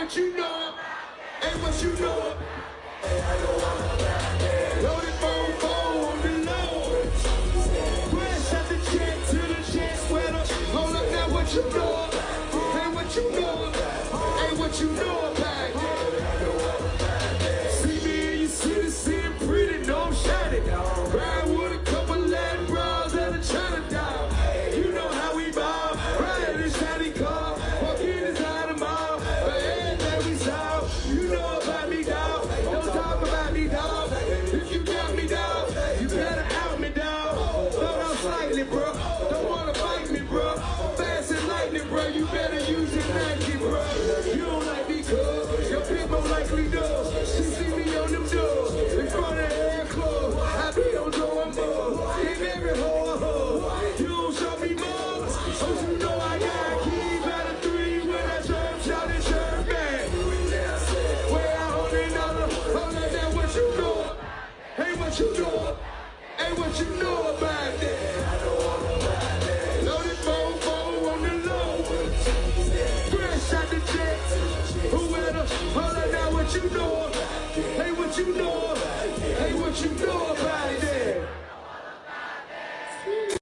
what you know. Ain't what you know. Loaded phone on the low. Fresh out the jet to the jet sweater. Hold up now, what you know? Ain't what you know. Ain't what you know about it. See me in your city, sitting pretty, no I'm shining. Ride with a couple Latin bras and a Chinatown. You know how we bob. Ride in a shiny car. Walk in inside the mall. But everything we saw. You know about me, dog. Don't talk about me, dog. If you got me, dog, you better out me, dog. Slow down slightly, bro. Don't wanna fight me, bro. Fast as lightning, bro. You better use your Nike, bro. You don't like me, cuz your bitch most likely does. She see me on them doors in front of the air club. I be on door and bug. Give every hoe a hug. You don't show me mugs, so you know I got keys out of 3 when I jump, shout and turn back. Way I hold another, hold that down, what you know? Ain't what you know. Ain't what you know about that. Loaded phone on the low. Fresh out the jet. Who at her? Hold that down, what you know? Ain't what you know. Ain't what you know about it.